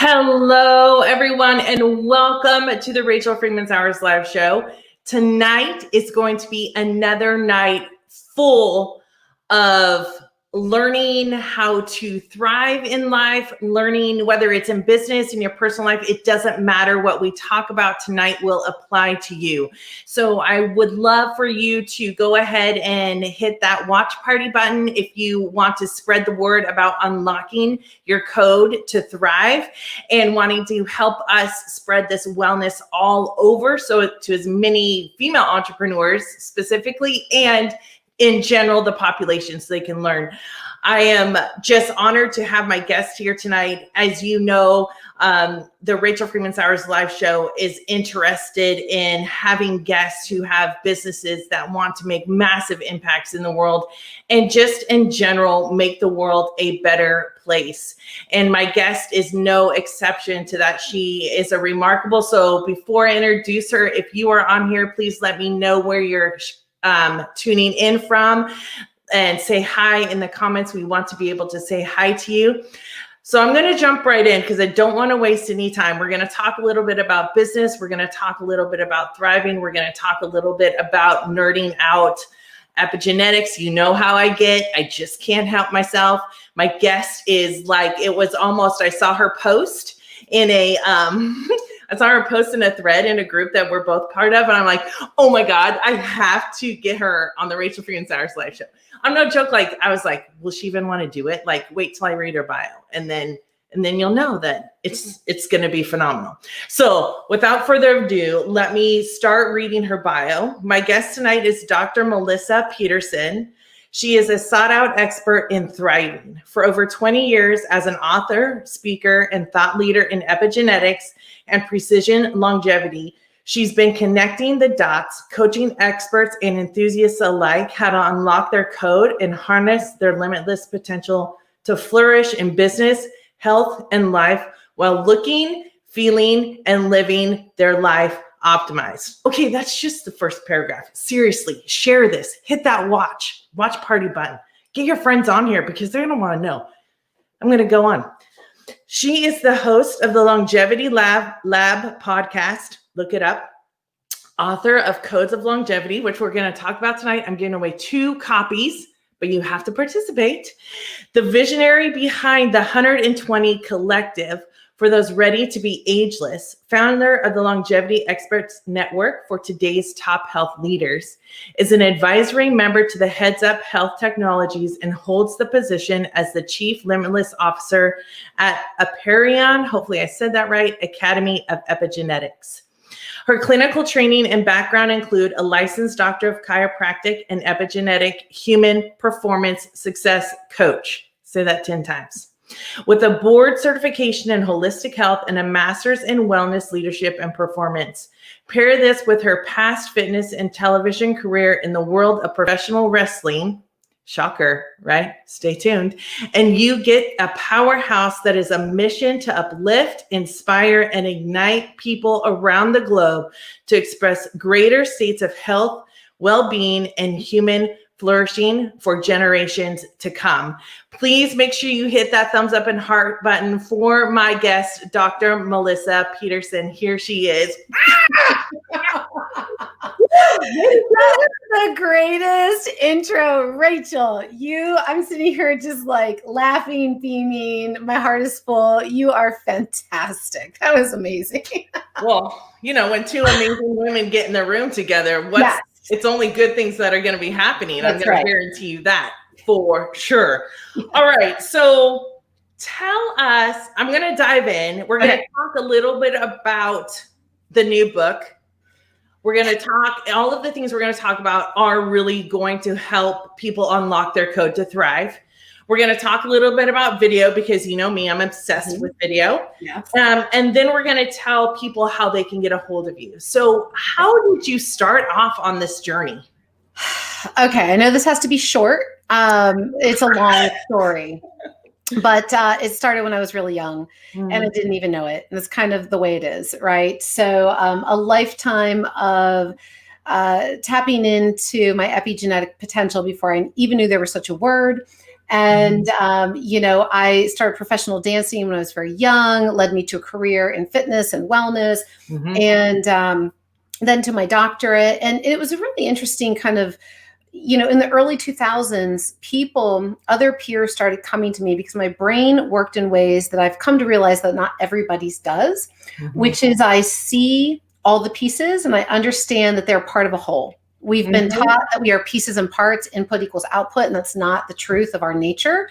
Hello, everyone, and welcome to the Rachel Freeman's Hours live show. Tonight is going to be another night full of learning how to thrive in life, learning whether it's in business, in your personal life. It doesn't matter. What we talk about tonight will apply to you. So I would love for you to go ahead and hit that watch party button if you want to spread the word about unlocking your code to thrive and wanting to help us spread this wellness all over. So to as many female entrepreneurs specifically, and in general, the population, so they can learn. I am just honored to have my guest here tonight. As you know, the Rachel Freeman's Hours live show is interested in having guests who have businesses that want to make massive impacts in the world and just in general, make the world a better place. And my guest is no exception to that. She is a remarkable. So before I introduce her, if you are on here, please let me know where you're tuning in from and say hi in the comments. We want to be able to say hi to you. So I'm going to jump right in because I don't want to waste any time. We're going to talk a little bit about business. We're going to talk a little bit about thriving. We're going to talk a little bit about nerding out epigenetics. You know how I get. I just can't help myself. My guest is like, it was almost, I saw her post in a, I saw her post in a thread in a group that we're both part of. And I'm like, oh my God, I have to get her on the Rachel Freeman's Hours live show. I'm no joke. Like, I was like, will she even want to do it? Like, wait till I read her bio. And then you'll know that it's going to be phenomenal. So without further ado, let me start reading her bio. My guest tonight is Dr. Melissa Petersen. She is a sought-out expert in thriving. For over 20 years as an author, speaker, and thought leader in epigenetics and precision longevity, she's been connecting the dots, coaching experts and enthusiasts alike how to unlock their code and harness their limitless potential to flourish in business, health, and life while looking, feeling, and living their life optimized. Okay, that's just the first paragraph. Seriously, share this. Hit that watch party button. Get your friends on here because they're going to want to know. I'm going to go on. She is the host of the Longevity Lab podcast. Look it up. Author of Codes of Longevity, which we're going to talk about tonight. I'm giving away 2 copies, but you have to participate. The visionary behind the 120 Collective, for those ready to be ageless, founder of the Longevity Experts Network for today's top health leaders, is an advisory member to the Heads Up Health Technologies and holds the position as the Chief Limitless Officer at Aperion, hopefully I said that right, Academy of Epigenetics. Her clinical training and background include a licensed doctor of chiropractic and epigenetic human performance success coach. Say that 10 times. With a board certification in holistic health and a master's in wellness leadership and performance. Pair this with her past fitness and television career in the world of professional wrestling. Shocker, right? Stay tuned. And you get a powerhouse that is a mission to uplift, inspire, and ignite people around the globe to express greater states of health, well-being, and human flourishing for generations to come. Please make sure you hit that thumbs up and heart button for my guest, Dr. Melissa Petersen. Here she is. The greatest intro, Rachel. I'm sitting here just like laughing, beaming. My heart is full. You are fantastic. That was amazing. Well, you know, when 2 amazing women get in the room together, it's only good things that are going to be happening. That's I'm going to guarantee you that for sure. All right. So tell us, I'm going to dive in. We're going to talk a little bit about the new book. We're going to talk, all of the things we're going to talk about are really going to help people unlock their code to thrive. We're going to talk a little bit about video because you know me, I'm obsessed with video. Yeah. And then we're going to tell people how they can get a hold of you. So how did you start off on this journey? Okay. I know this has to be short. It's a long story, but it started when I was really young and I didn't even know it. And it's kind of the way it is, right? So a lifetime of tapping into my epigenetic potential before I even knew there was such a word. And, I started professional dancing when I was very young, led me to a career in fitness and wellness, and then to my doctorate. And it was a really interesting kind of, in the early 2000s, other peers started coming to me because my brain worked in ways that I've come to realize that not everybody's does, which is I see all the pieces and I understand that they're part of a whole. We've been taught that we are pieces and parts, input equals output, and that's not the truth of our nature.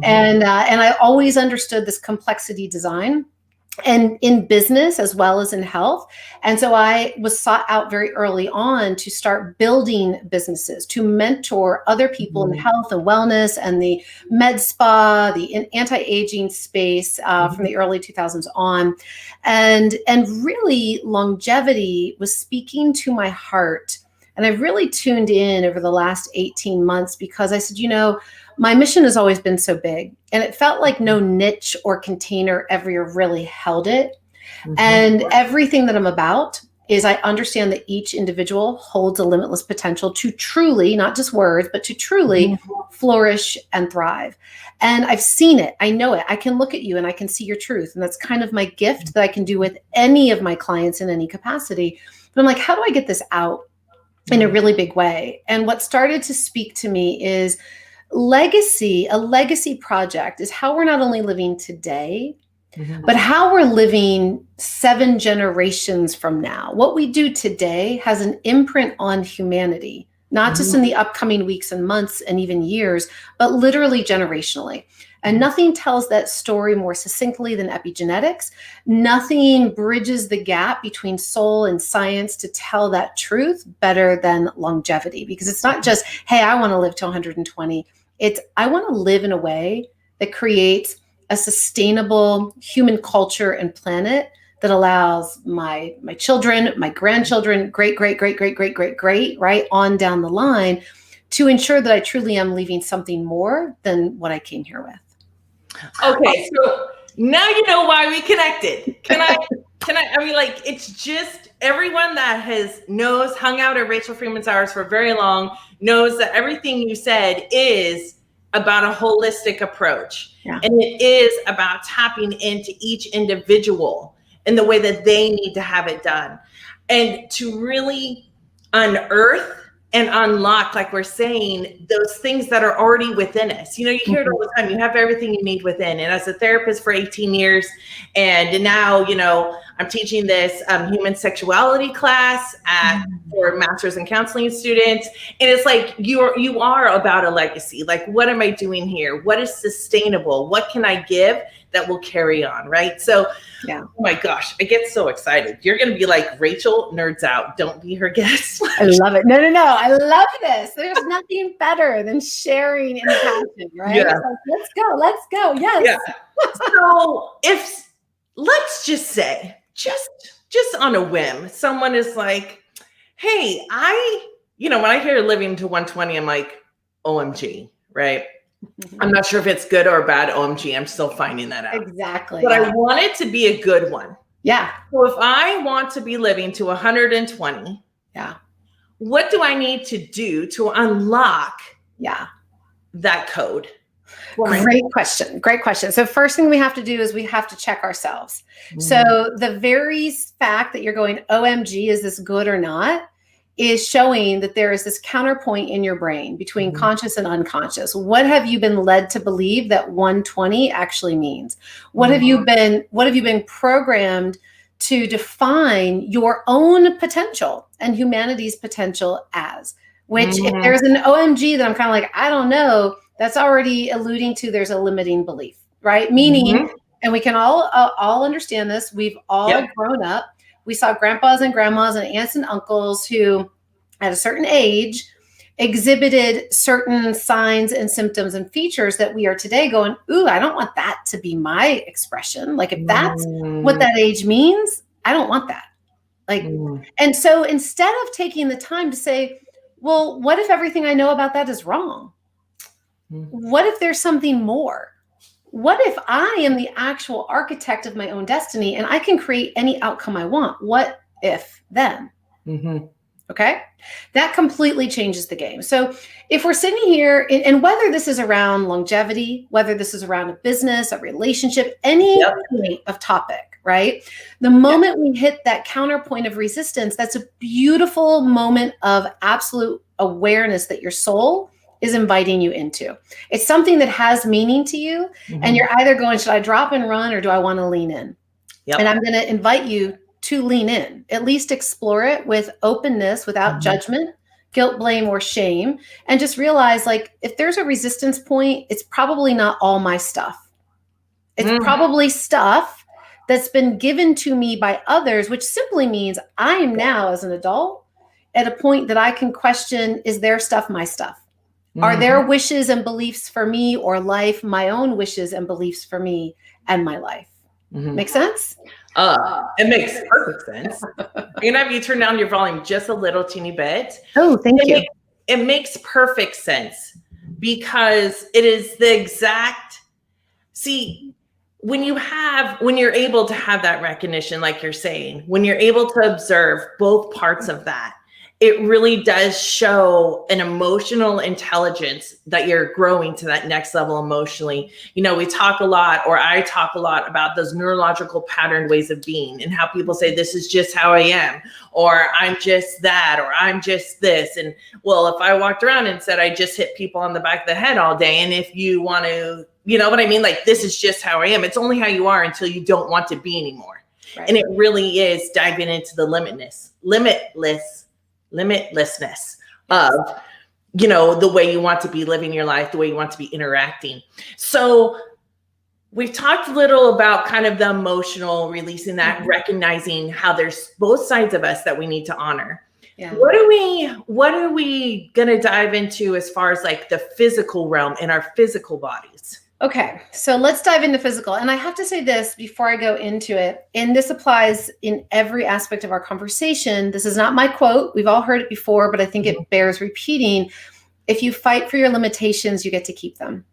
And I always understood this complexity design, and in business as well as in health. And so I was sought out very early on to start building businesses, to mentor other people in health and wellness and the med spa, the anti-aging space from the early 2000s on. And really longevity was speaking to my heart. And I really tuned in over the last 18 months because I said, my mission has always been so big, and it felt like no niche or container ever really held it. And everything that I'm about is I understand that each individual holds a limitless potential to truly, not just words, but to truly flourish and thrive. And I've seen it. I know it. I can look at you and I can see your truth. And that's kind of my gift that I can do with any of my clients in any capacity. But I'm like, how do I get this out in a really big way? And what started to speak to me is a legacy project is how we're not only living today, but how we're living 7 generations from now. What we do today has an imprint on humanity, not just in the upcoming weeks and months and even years, but literally generationally. And nothing tells that story more succinctly than epigenetics. Nothing bridges the gap between soul and science to tell that truth better than longevity, because it's not just, hey, I want to live to 120. It's, I want to live in a way that creates a sustainable human culture and planet that allows my children, my grandchildren, great, right on down the line, to ensure that I truly am leaving something more than what I came here with. Okay, so now you know why we connected. It's just everyone that hung out at Rachel Freeman's Hours for very long knows that everything you said is about a holistic approach. Yeah. And it is about tapping into each individual in the way that they need to have it done. And to really unearth and unlock, like we're saying, those things that are already within us. You hear it all the time. You have everything you need within. And as a therapist for 18 years, and now, I'm teaching this human sexuality class for masters in counseling students. And it's like, you are about a legacy. Like, what am I doing here? What is sustainable? What can I give that will carry on, right? So, yeah. Oh my gosh, I get so excited. You're going to be like, Rachel nerds out. Don't be her guest. I love it. No. I love this. There's nothing better than sharing in passion, right? Yeah. Like, let's go. Yes. Yeah. So let's just say, just on a whim, someone is like, hey, when I hear living to 120, I'm like, OMG, right? I'm not sure if it's good or bad. OMG, I'm still finding that out. Exactly. But I want it to be a good one. Yeah. So if I want to be living to 120, yeah, what do I need to do to unlock that code? Great question. So first thing we have to do is we have to check ourselves. So the very fact that you're going, OMG, is this good or not, is showing that there is this counterpoint in your brain between conscious and unconscious. What have you been led to believe that 120 actually means? What have you been programmed to define your own potential and humanity's potential as? Which if there's an OMG that I'm kind of like, I don't know, that's already alluding to there's a limiting belief, right? Meaning, and we can all understand this, we've all grown up. We saw grandpas and grandmas and aunts and uncles who, at a certain age, exhibited certain signs and symptoms and features that we are today going, ooh, I don't want that to be my expression. Like, if that's what that age means, I don't want that. Like, and so instead of taking the time to say, well, what if everything I know about that is wrong? What if there's something more? What if I am the actual architect of my own destiny and I can create any outcome I want? What if then? Okay. That completely changes the game. So if we're sitting here, and whether this is around longevity, whether this is around a business, a relationship, any point of topic, right? The moment we hit that counterpoint of resistance, that's a beautiful moment of absolute awareness that your soul is inviting you into. It's something that has meaning to you. And you're either going, should I drop and run, or do I want to lean in? And I'm going to invite you to lean in, at least explore it with openness, without judgment, guilt, blame, or shame. And just realize, like, if there's a resistance point, it's probably not all my stuff. It's probably stuff that's been given to me by others, which simply means I am now, as an adult, at a point that I can question, is their stuff my stuff? Are their wishes and beliefs for me or life my own wishes and beliefs for me and my life? Make sense? It makes perfect sense. I'm gonna have you turn down your volume just a little teeny bit. Oh, thank you. It makes perfect sense, because it is the exact, see, when you're able to have that recognition, like you're saying, when you're able to observe both parts of that, it really does show an emotional intelligence that you're growing to that next level emotionally. You know, we talk a lot, or I talk a lot, about those neurological patterned ways of being, and how people say, this is just how I am, or I'm just that, or I'm just this. And well, if I walked around and said I just hit people on the back of the head all day, and if you want to, you know what I mean? Like, this is just how I am. It's only how you are until you don't want to be anymore. Right. And it really is diving into the limitlessness of, you know, the way you want to be living your life, the way you want to be interacting. So we've talked a little about kind of the emotional, releasing that, recognizing how there's both sides of us that we need to honor. Yeah. What are we going to dive into as far as like the physical realm in our physical bodies? Okay, so let's dive into physical. And I have to say this before I go into it, and this applies in every aspect of our conversation. This is not my quote. We've all heard it before, but I think it bears repeating. If you fight for your limitations, you get to keep them.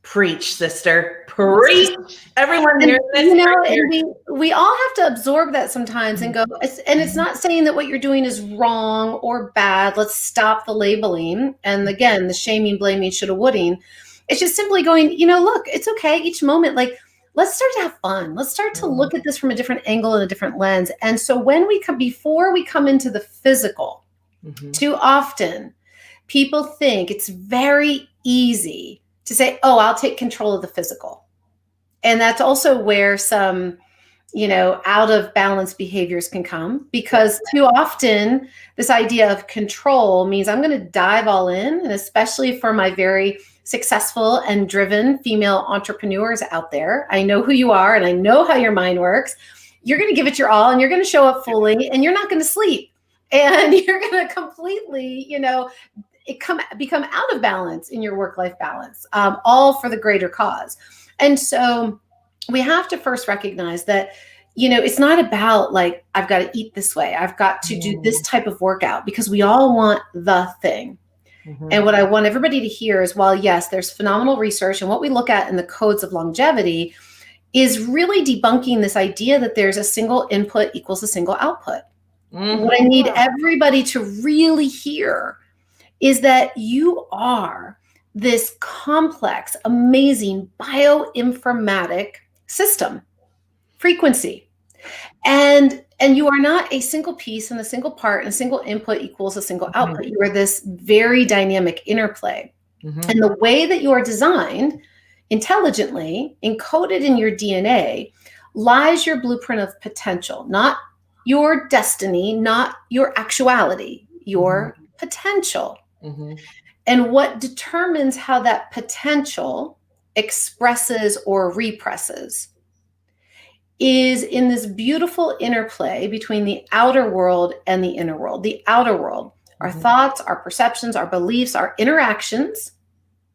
Preach, sister. Preach. Everyone hears this. You know, and we all have to absorb that sometimes and go, and it's not saying that what you're doing is wrong or bad. Let's stop the labeling. And again, the shaming, blaming, shoulda, woulda. It's just simply going, you know, look, it's okay. Each moment, like, let's start to have fun. Let's start to look at this from a different angle and a different lens. And so when we come, before we come into the physical, too often people think it's very easy to say, oh, I'll take control of the physical. And that's also where some, you know, out of balance behaviors can come, because too often this idea of control means I'm going to dive all in. And especially for my very successful and driven female entrepreneurs out there, I know who you are and I know how your mind works. You're going to give it your all, and you're going to show up fully, and you're not going to sleep, and you're going to completely, you know, become out of balance in your work-life balance, all for the greater cause. And so we have to first recognize that, you know, it's not about like, I've got to eat this way, I've got to do this type of workout, because we all want the thing. And what I want everybody to hear is, while yes, there's phenomenal research, and what we look at in the codes of longevity is really debunking this idea that there's a single input equals a single output. What I need everybody to really hear is that you are this complex, amazing bioinformatic system, frequency. And you are not a single piece and a single part, and a single input equals a single output. You are this very dynamic interplay. And the way that you are designed intelligently, encoded in your DNA, lies your blueprint of potential, not your destiny, not your actuality, your potential. And what determines how that potential expresses or represses is in this beautiful interplay between the outer world and the inner world. The outer world, our thoughts, our perceptions, our beliefs, our interactions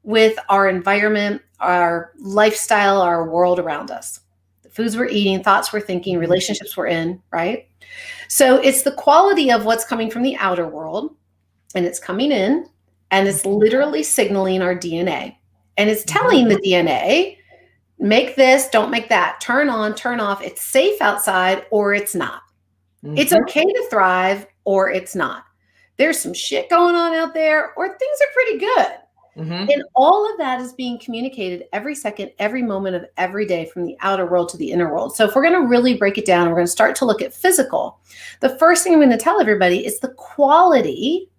with our environment, our lifestyle, our world around us. The foods we're eating, thoughts we're thinking, relationships we're in, right? So it's the quality of what's coming from the outer world, and it's coming in, and it's literally signaling our DNA. And it's telling the DNA, make this, don't make that, turn on, turn off, it's safe outside, or it's not. It's okay to thrive or it's not. There's some shit going on out there or things are pretty good. And all of that is being communicated every second, every moment of every day from the outer world to the inner world. So if we're going to really break it down, we're going to start to look at physical. The first thing I'm going to tell everybody is the quality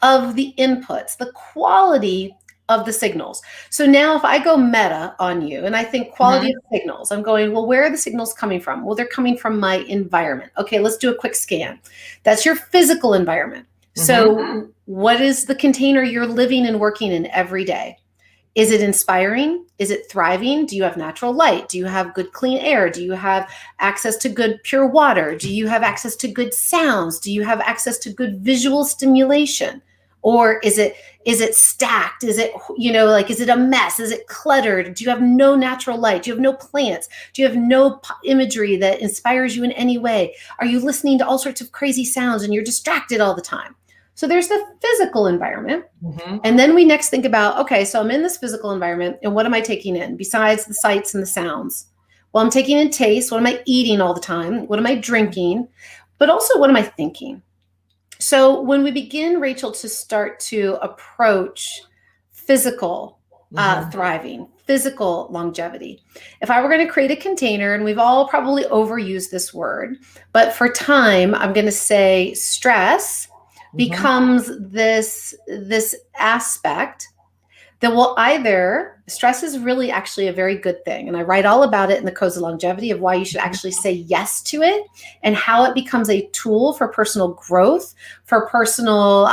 of the inputs, the quality of the signals. So now if I go meta on you and I think quality of signals, I'm going, well, where are the signals coming from? Well, they're coming from my environment. Okay, let's do a quick scan. That's your physical environment. So what is the container you're living and working in every day? Is it inspiring? Is it thriving? Do you have natural light? Do you have good clean air? Do you have access to good pure water? Do you have access to good sounds? Do you have access to good visual stimulation? Or is it stacked? Is it, is it a mess? Is it cluttered? Do you have no natural light? Do you have no plants? Do you have no imagery that inspires you in any way? Are you listening to all sorts of crazy sounds and you're distracted all the time? So there's the physical environment. And then we next think about, okay, so I'm in this physical environment and what am I taking in besides the sights and the sounds? Well, I'm taking in taste. What am I eating all the time? What am I drinking? But also, what am I thinking? So when we begin, Rachel, to start to approach physical thriving, physical longevity, if I were going to create a container, and we've all probably overused this word, but for time, I'm going to say stress becomes this aspect that will either, stress is really actually a very good thing. And I write all about it in the Codes of Longevity of why you should actually say yes to it and how it becomes a tool for personal growth, for personal,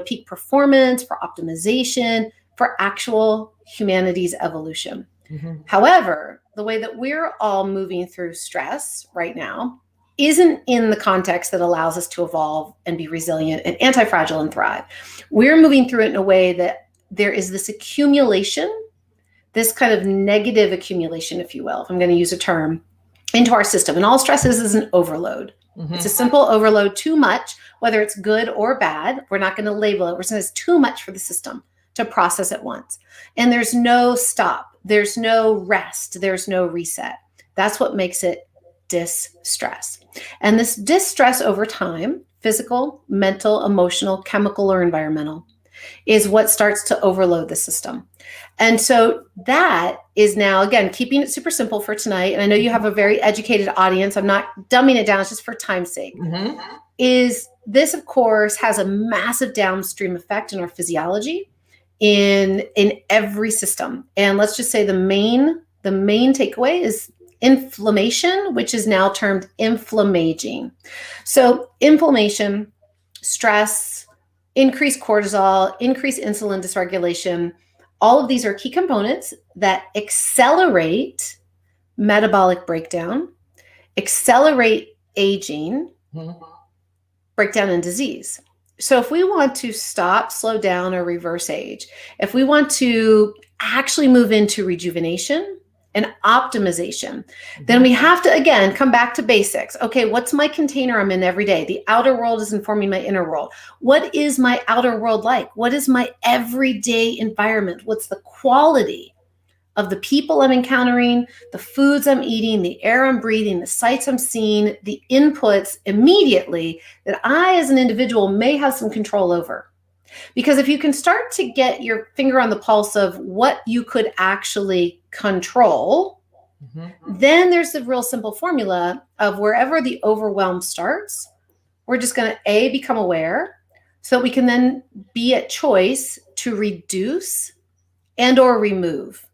peak performance, for optimization, for actual humanity's evolution. However, the way that we're all moving through stress right now isn't in the context that allows us to evolve and be resilient and anti-fragile and thrive. We're moving through it in a way that there is this accumulation, this kind of negative accumulation, if you will, if I'm going to use a term, into our system. And all stress is an overload. It's a simple overload, too much, whether it's good or bad. We're not going to label it. We're saying it's too much for the system to process at once. And there's no stop. There's no rest. There's no reset. That's what makes it distress. And this distress over time, physical, mental, emotional, chemical, or environmental, is what starts to overload the system. And so that is now, again, keeping it super simple for tonight. And I know you have a very educated audience. I'm not dumbing it down. It's just for time's sake. Is this, of course, has a massive downstream effect in our physiology in every system. And let's just say the main takeaway is inflammation, which is now termed inflammaging. So inflammation, stress, increased cortisol, increased insulin dysregulation, all of these are key components that accelerate metabolic breakdown, accelerate aging, breakdown and disease. So if we want to stop, slow down, or reverse age, if we want to actually move into rejuvenation and optimization, then we have to, again, come back to basics. Okay, what's my container I'm in every day? The outer world is informing my inner world. What is my outer world like? What is my everyday environment? What's the quality of the people I'm encountering, the foods I'm eating, the air I'm breathing, the sights I'm seeing, the inputs immediately that I as an individual may have some control over? Because if you can start to get your finger on the pulse of what you could actually control, then there's the real simple formula of wherever the overwhelm starts, we're just going to become aware so that we can then be at choice to reduce and or remove,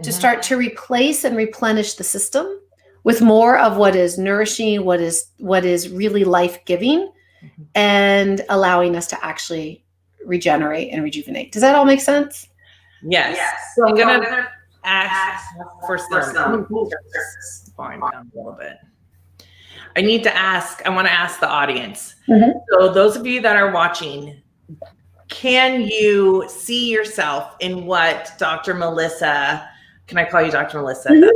to start to replace and replenish the system with more of what is nourishing, what is really life-giving, and allowing us to actually regenerate and rejuvenate. Does that all make sense? Yes. So I'm going to ask for some. Fine down a little bit. I want to ask the audience. So those of you that are watching, can you see yourself in what Dr. Melissa, can I call you Dr. Melissa?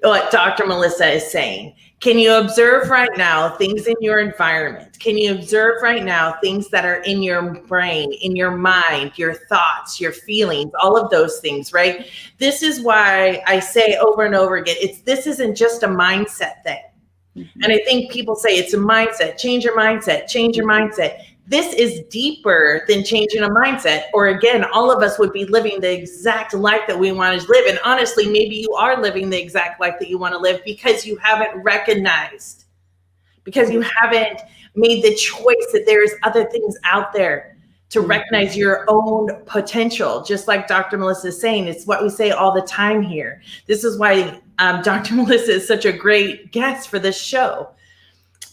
What Dr. Melissa is saying? Can you observe right now things in your environment? Can you observe right now things that are in your brain, in your mind, your thoughts, your feelings, all of those things, right? This is why I say over and over again, this isn't just a mindset thing. Mm-hmm. And I think people say it's a mindset, change your mindset, change your mindset. This is deeper than changing a mindset. Or again, all of us would be living the exact life that we want to live. And honestly, maybe you are living the exact life that you want to live because you haven't recognized, because you haven't made the choice that there's other things out there to recognize your own potential. Just like Dr. Melissa is saying, it's what we say all the time here. This is why Dr. Melissa is such a great guest for this show,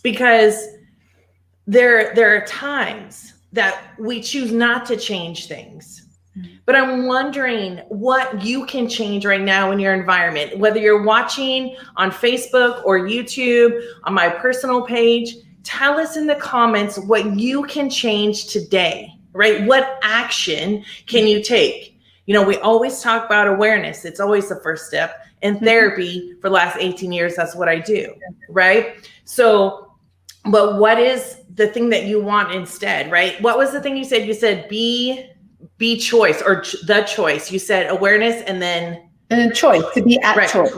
because there are times that we choose not to change things. But I'm wondering what you can change right now in your environment, whether you're watching on Facebook or YouTube, on my personal page. Tell us in the comments what you can change today, right? What action can you take? You know, we always talk about awareness. It's always the first step. In therapy for the last 18 years, that's what I do, right? So, but what is the thing that you want instead, right? What was the thing you said? You said be choice, or the choice. You said awareness and then choice, to be at choice.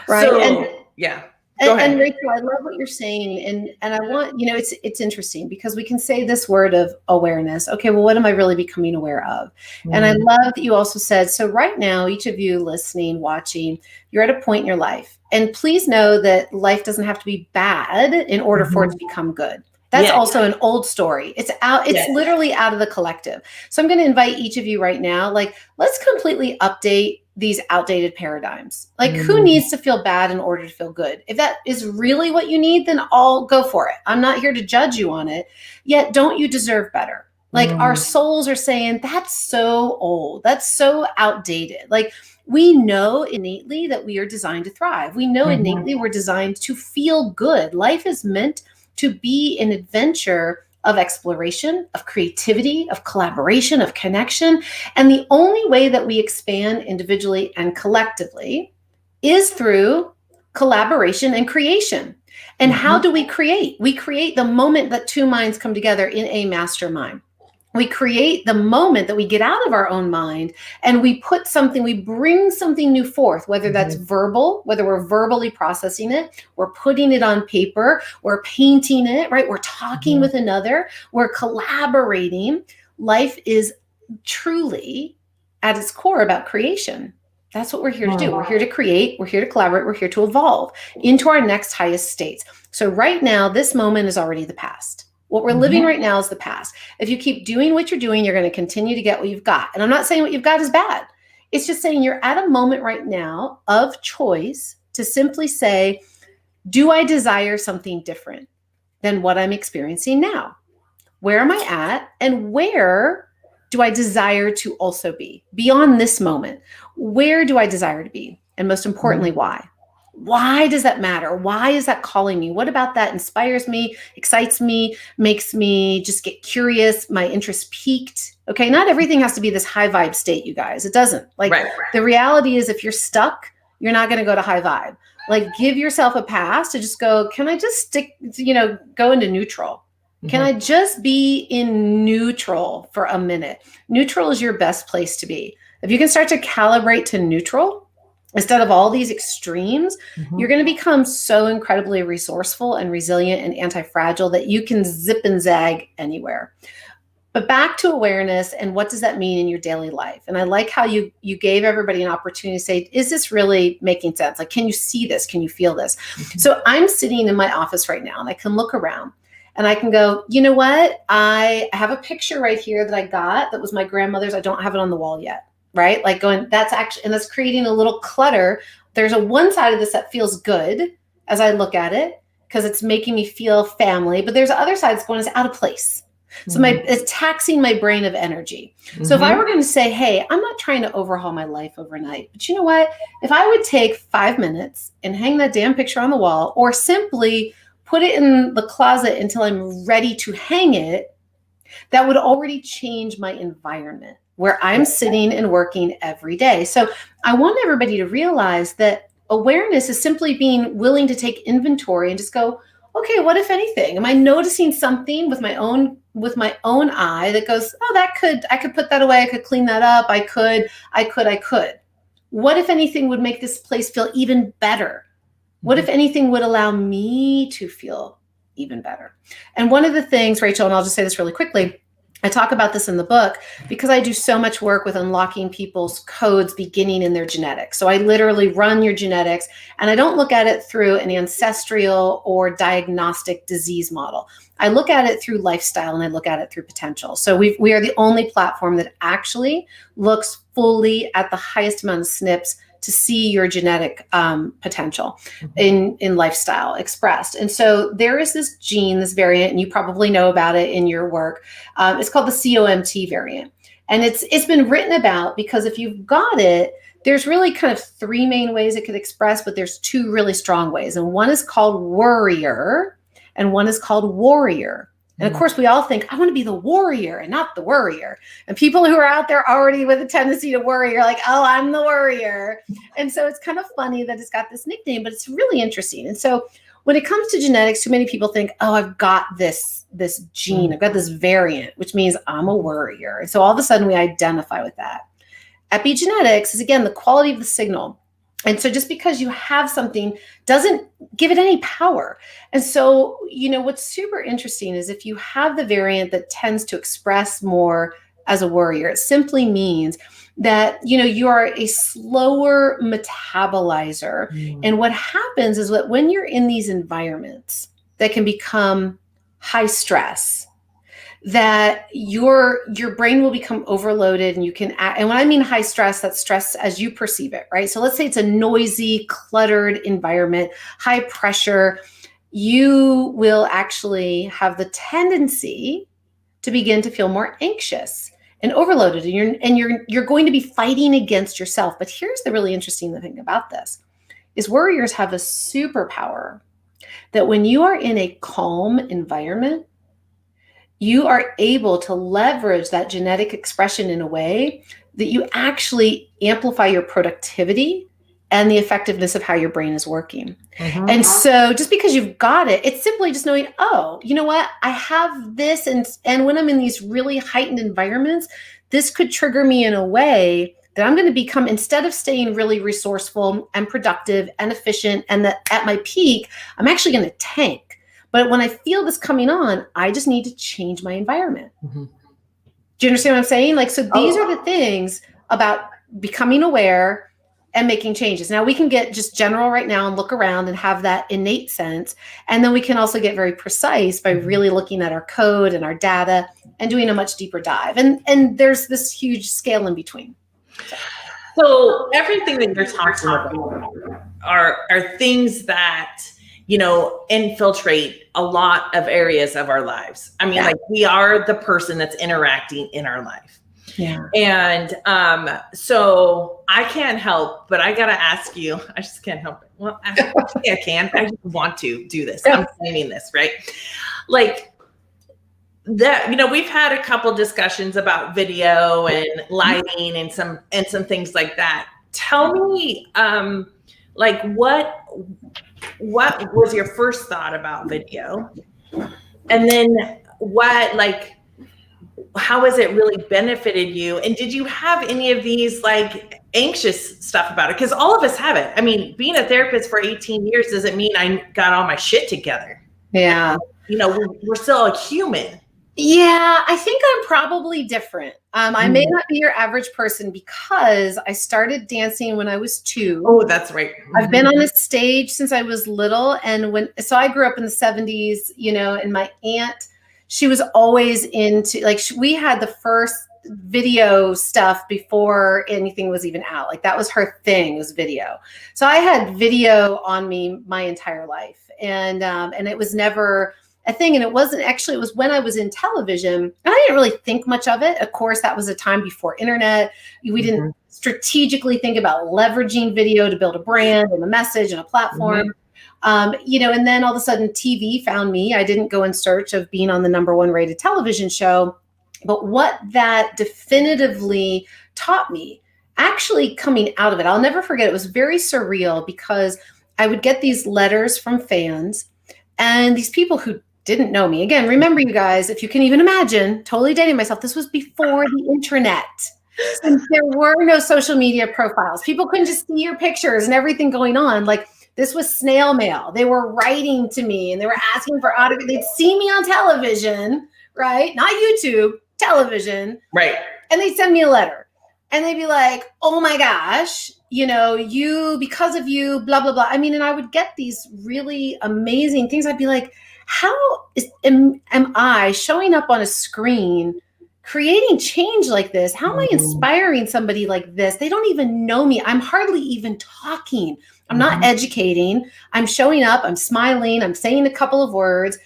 Right. So, and yeah. Go ahead. And Rachel, I love what you're saying. And I want, it's interesting because we can say this word of awareness. Okay, well, what am I really becoming aware of? And I love that you also said, so right now, each of you listening, watching, you're at a point in your life. And please know that life doesn't have to be bad in order for it to become good. That's also an old story. It's out. It's literally out of the collective. So I'm going to invite each of you right now, like, let's completely update these outdated paradigms. Like, who needs to feel bad in order to feel good? If that is really what you need, then I'll go for it. I'm not here to judge you on it. Yet, don't you deserve better? Like, our souls are saying, that's so old. That's so outdated. Like, we know innately that we are designed to thrive. We know innately we're designed to feel good. Life is meant to be an adventure of exploration, of creativity, of collaboration, of connection. And the only way that we expand individually and collectively is through collaboration and creation. And how do we create? We create the moment that two minds come together in a mastermind. We create the moment that we get out of our own mind and we bring something new forth, whether that's verbal, whether we're verbally processing it, we're putting it on paper, we're painting it, right? We're talking with another, we're collaborating. Life is truly at its core about creation. That's what we're here to do. We're here to create, we're here to collaborate, we're here to evolve into our next highest states. So right now, this moment is already the past. What we're living right now is the past. If you keep doing what you're doing, you're going to continue to get what you've got. And I'm not saying what you've got is bad. It's just saying you're at a moment right now of choice to simply say, do I desire something different than what I'm experiencing now? Where am I at? And where do I desire to also be beyond this moment? Where do I desire to be? And most importantly, why? Why does that matter? Why is that calling me? What about that inspires me, excites me, makes me just get curious, my interest peaked? Okay, not everything has to be this high vibe state, you guys. It doesn't. Like, the reality is if you're stuck, you're not going to go to high vibe. Like, give yourself a pass to just go, can I just go into neutral? Can I just be in neutral for a minute? Neutral is your best place to be. If you can start to calibrate to neutral, instead of all these extremes, you're going to become so incredibly resourceful and resilient and anti-fragile that you can zip and zag anywhere. But back to awareness, and what does that mean in your daily life? And I like how you gave everybody an opportunity to say, is this really making sense? Like, can you see this? Can you feel this? So I'm sitting in my office right now and I can look around and I can go, you know what? I have a picture right here that I got that was my grandmother's. I don't have it on the wall yet. Right? Like going, that's actually, and that's creating a little clutter. There's one side of this that feels good as I look at it because it's making me feel family, but there's the other side that's going, it's out of place. So it's taxing my brain of energy. So if I were going to say, hey, I'm not trying to overhaul my life overnight, but you know what? If I would take 5 minutes and hang that damn picture on the wall, or simply put it in the closet until I'm ready to hang it, that would already change my environment where I'm sitting and working every day. So I want everybody to realize that awareness is simply being willing to take inventory and just go, okay, what if anything? Am I noticing something with my own eye that goes, oh, I could put that away. I could clean that up. I could. What if anything would make this place feel even better? What, if anything, would allow me to feel even better? And one of the things, Rachel, and I'll just say this really quickly, I talk about this in the book because I do so much work with unlocking people's codes beginning in their genetics. So I literally run your genetics, and I don't look at it through an ancestral or diagnostic disease model. I look at it through lifestyle, and I look at it through potential. So we are the only platform that actually looks fully at the highest amount of SNPs to see your genetic potential in lifestyle expressed. And so there is this gene, this variant, and you probably know about it in your work. It's called the COMT variant. And it's been written about because if you've got it, there's really kind of three main ways it could express, but there's two really strong ways. And one is called worrier, and one is called warrior. And of course, we all think, I want to be the warrior and not the worrier. And people who are out there already with a tendency to worry are like, oh, I'm the worrier. And so it's kind of funny that it's got this nickname, but it's really interesting. And so when it comes to genetics, too many people think, oh, I've got this gene, I've got this variant, which means I'm a worrier. And so all of a sudden we identify with that. Epigenetics is, again, the quality of the signal. And so just because you have something doesn't give it any power. And so, what's super interesting is if you have the variant that tends to express more as a worrier, it simply means that, you are a slower metabolizer. And what happens is that when you're in these environments that can become high stress, that your brain will become overloaded, and you can act. And when I mean high stress, that's stress as you perceive it, right? So let's say it's a noisy, cluttered environment, high pressure. You will actually have the tendency to begin to feel more anxious and overloaded, and you're going to be fighting against yourself. But here's the really interesting thing about this is worriers have a superpower that when you are in a calm environment, you are able to leverage that genetic expression in a way that you actually amplify your productivity and the effectiveness of how your brain is working. And so just because you've got it, it's simply just knowing, oh, you know what? I have this. And when I'm in these really heightened environments, this could trigger me in a way that I'm going to become, instead of staying really resourceful and productive and efficient and that at my peak, I'm actually going to tank. But when I feel this coming on, I just need to change my environment. Do you understand what I'm saying? Like, so these are the things about becoming aware and making changes. Now we can get just general right now and look around and have that innate sense. And then we can also get very precise by really looking at our code and our data and doing a much deeper dive. And there's this huge scale in between. So everything that you're talking about are things that, infiltrate a lot of areas of our lives. I mean, like, we are the person that's interacting in our life. Yeah. And so I can't help, but I got to ask you, I just can't help it. Well, actually I can. I just want to do this. I'm saying this, right? Like that, we've had a couple discussions about video and lighting and some things like that. Tell me, like, what was your first thought about video? And then how has it really benefited you? And did you have any of these like anxious stuff about it? Because all of us have it. I mean, being a therapist for 18 years doesn't mean I got all my shit together. Yeah. We're still a human. Yeah, I think I'm probably different. I may not be your average person because I started dancing when I was 2. Oh, that's right. I've been on a stage since I was little. And so I grew up in the 70s, and my aunt, she was always into, like, we had the first video stuff before anything was even out. Like, that was her thing, was video. So I had video on me my entire life. And it was never a thing. And it was when I was in television, and I didn't really think much of it. Of course, that was a time before internet. We didn't strategically think about leveraging video to build a brand and a message and a platform. And then all of a sudden TV found me. I didn't go in search of being on the #1 rated television show, but what that definitively taught me, actually coming out of it, I'll never forget, it was very surreal because I would get these letters from fans and these people who didn't know me. Again, remember, you guys, if you can even imagine, totally dating myself, this was before the internet. So there were no social media profiles. People couldn't just see your pictures and everything going on. Like, This was snail mail. They were writing to me and they were asking for autograph. They'd see me on television, right? Not YouTube, television. Right. And they'd send me a letter and they'd be like, oh my gosh, because of you, blah, blah, blah. I mean, and I would get these really amazing things. I'd be like, how am I showing up on a screen, creating change like this? How am I inspiring somebody like this? They don't even know me. I'm hardly even talking. I'm not educating. I'm showing up. I'm smiling. I'm saying a couple of words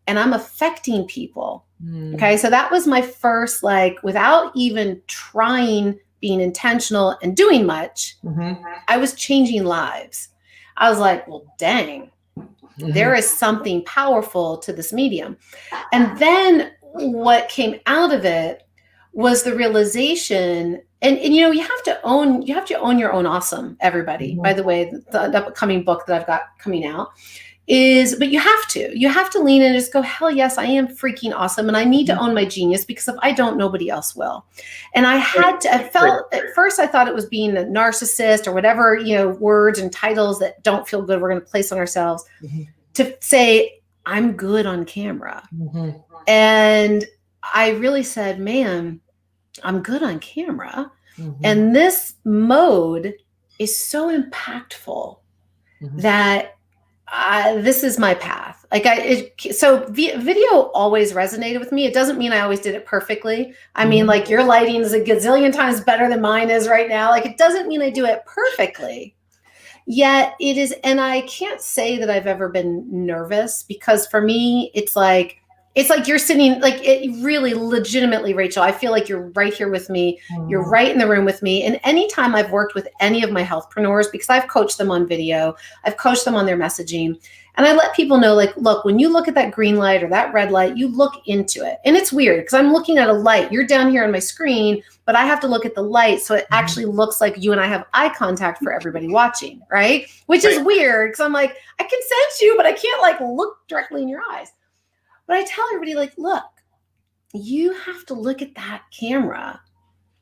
and I'm affecting people. Okay. So that was my first, without even trying, being intentional and doing much, I was changing lives. I was like, well, dang, there is something powerful to this medium. And then what came out of it was the realization, and you have to own your own awesome, everybody. By the way, the upcoming book that I've got coming out but you have to lean in and just go, hell yes, I am freaking awesome. And I need to own my genius, because if I don't, nobody else will. And I felt at first, I thought it was being a narcissist or whatever, words and titles that don't feel good, we're going to place on ourselves, to say, I'm good on camera. And I really said, man, I'm good on camera. And this mode is so impactful that this is my path. Video always resonated with me. It doesn't mean I always did it perfectly. I mean, your lighting is a gazillion times better than mine is right now. It doesn't mean I do it perfectly. Yet it is, and I can't say that I've ever been nervous, because for me, it's like you're sitting, it really legitimately, Rachel, I feel like you're right here with me. You're right in the room with me. And anytime I've worked with any of my healthpreneurs, because I've coached them on video, I've coached them on their messaging. And I let people know, look, when you look at that green light or that red light, you look into it. And it's weird because I'm looking at a light. You're down here on my screen, but I have to look at the light. So it actually looks like you and I have eye contact for everybody watching, right? Which is weird because I'm like, I can sense you, but I can't look directly in your eyes. But I tell everybody, look, you have to look at that camera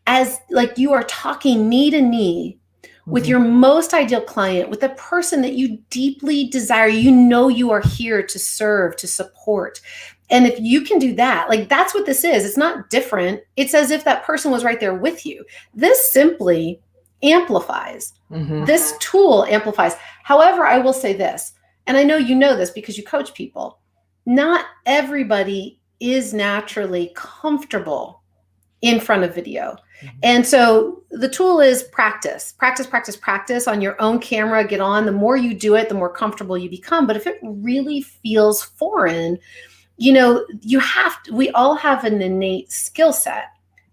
as you are talking knee to knee with your most ideal client, with the person that you deeply desire. You are here to serve, to support. And if you can do that, that's what this is. It's not different. It's as if that person was right there with you. This simply amplifies. This tool amplifies. However, I will say this, and I know you know this because you coach people. Not everybody is naturally comfortable in front of video. And so the tool is practice on your own camera, get on. The more you do it, the more comfortable you become. But if it really feels foreign, we all have an innate skill set.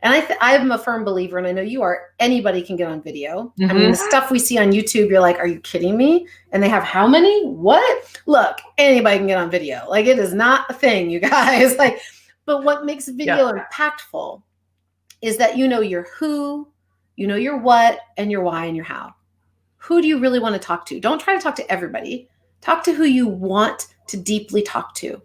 And I'm a firm believer, and I know you are, anybody can get on video. I mean, the stuff we see on YouTube, you're like, are you kidding me? And they have how many? What? Look, anybody can get on video. It is not a thing, you guys. But what makes video impactful is that your who, your what, and your why, and your how. Who do you really want to talk to? Don't try to talk to everybody. Talk to who you want to deeply talk to.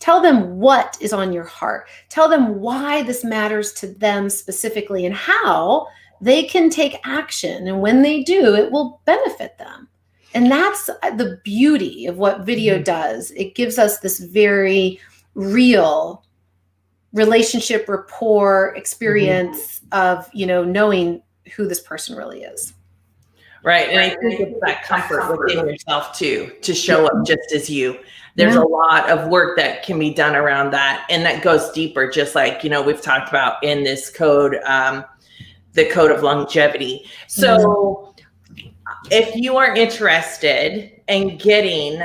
Tell them what is on your heart. Tell them why this matters to them specifically and how they can take action. And when they do, it will benefit them. And that's the beauty of what video does. It gives us this very real relationship, rapport, experience of, knowing who this person really is. Right. And I think it's that comfort within yourself too, to show up just as you. There's a lot of work that can be done around that. And that goes deeper, just like, we've talked about in this code, the code of longevity. So if you are interested in getting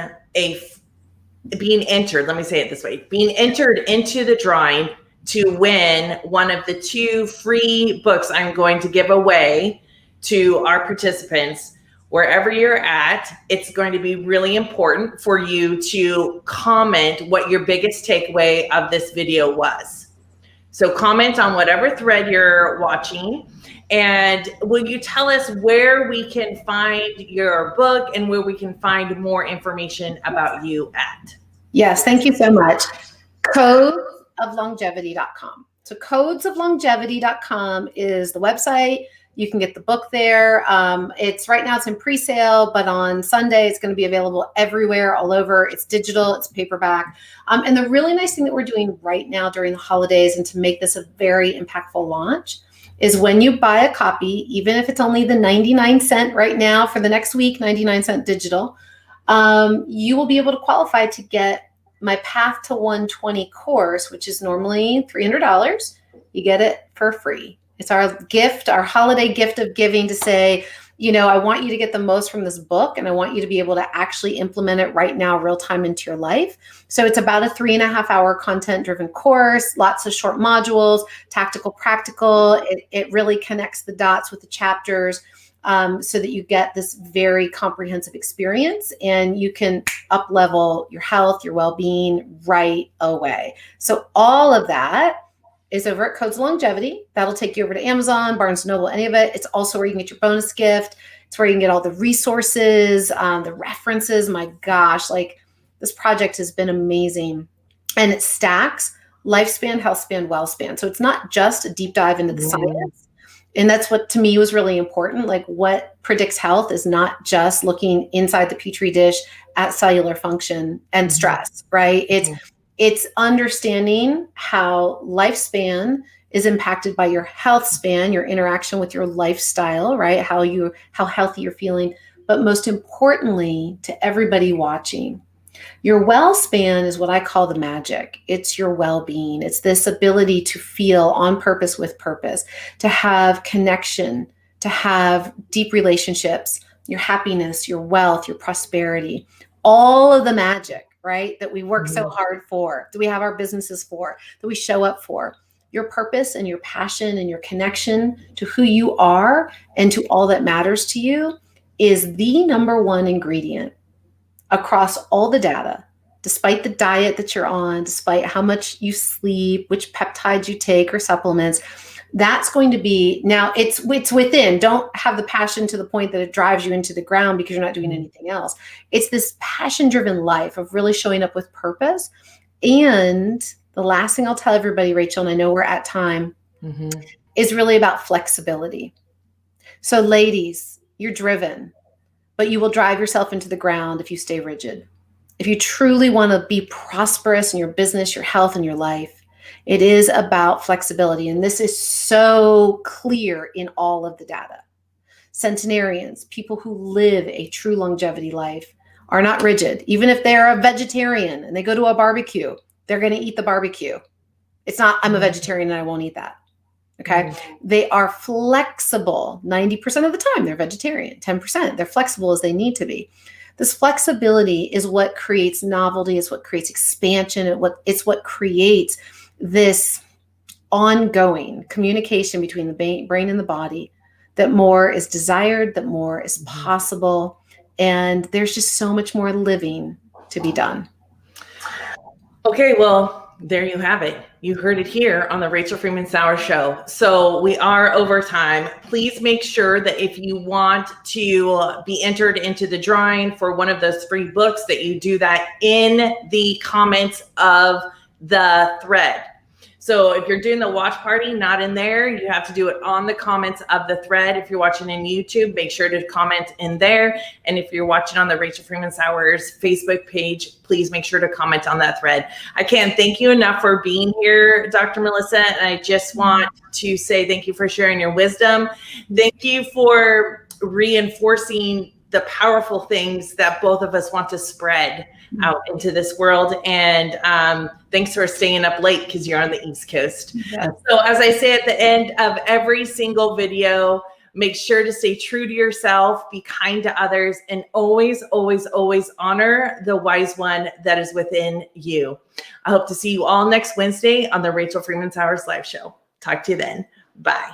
being entered, let me say it this way, being entered into the drawing to win one of the 2 free books I'm going to give away to our participants, wherever you're at, it's going to be really important for you to comment what your biggest takeaway of this video was. So comment on whatever thread you're watching. And will you tell us where we can find your book and where we can find more information about you at? Yes, thank you so much. Codesoflongevity.com. So codesoflongevity.com is the website. You can get the book there. It's right now it's in pre-sale, but on Sunday it's going to be available everywhere, all over. It's digital, it's paperback. And the really nice thing that we're doing right now during the holidays, and to make this a very impactful launch, is when you buy a copy, even if it's only the 99 cent right now for the next week, 99 cent digital, you will be able to qualify to get my Path to 120 course, which is normally $300. You get it for free. It's our gift, our holiday gift of giving, to say, I want you to get the most from this book, and I want you to be able to actually implement it right now, real time, into your life. So it's about a 3.5-hour content-driven course, lots of short modules, tactical, practical. It really connects the dots with the chapters, so that you get this very comprehensive experience, and you can up-level your health, your well-being right away. So all of that is over at Codes of Longevity. That'll take you over to Amazon, Barnes & Noble, any of it. It's also where you can get your bonus gift. It's where you can get all the resources, the references. My gosh, this project has been amazing. And it stacks lifespan, healthspan, wellspan. So it's not just a deep dive into the science. And that's what, to me, was really important. What predicts health is not just looking inside the Petri dish at cellular function and stress, right? It's understanding how lifespan is impacted by your health span, your interaction with your lifestyle, right? How healthy you're feeling. But most importantly, to everybody watching, your well span is what I call the magic. It's your well-being. It's this ability to feel on purpose, with purpose, to have connection, to have deep relationships, your happiness, your wealth, your prosperity, all of the magic, right? That we work so hard for, that we have our businesses for, that we show up for. Your purpose and your passion and your connection to who you are and to all that matters to you is the number one ingredient across all the data, despite the diet that you're on, despite how much you sleep, which peptides you take or supplements. That's going to be, now it's within. Don't have the passion to the point that it drives you into the ground because you're not doing anything else. It's this passion-driven life of really showing up with purpose. And the last thing I'll tell everybody, Rachel, and I know we're at time, is really about flexibility. So ladies, you're driven, but you will drive yourself into the ground if you stay rigid. If you truly want to be prosperous in your business, your health, and your life, it is about flexibility. And this is so clear in all of the data. Centenarians, people who live a true longevity life, are not rigid. Even if they're a vegetarian and they go to a barbecue, they're going to eat the barbecue. It's not, I'm a vegetarian and I won't eat that. Okay. They are flexible. 90% of the time they're vegetarian, 10%. They're flexible as they need to be. This flexibility is what creates novelty. It's what creates expansion. It's what creates this ongoing communication between the brain and the body, that more is desired, that more is possible. And there's just so much more living to be done. Okay, well, there you have it. You heard it here on the Rachel Freeman Sauer Show. So we are over time. Please make sure that if you want to be entered into the drawing for one of those free books, that you do that in the comments of the thread. So if you're doing the watch party, not in there, you have to do it on the comments of the thread. If you're watching in YouTube, make sure to comment in there. And if you're watching on the Rachel Freeman Sauer's Facebook page, please make sure to comment on that thread. I can't thank you enough for being here, Dr. Melissa. And I just want to say thank you for sharing your wisdom. Thank you for reinforcing the powerful things that both of us want to spread out into this world. And thanks for staying up late because you're on the East Coast. Yeah. So as I say at the end of every single video, make sure to stay true to yourself, be kind to others, and always, always, always honor the wise one that is within you. I hope to see you all next Wednesday on the Rachel Freeman Sauer's live show. Talk to you then. Bye.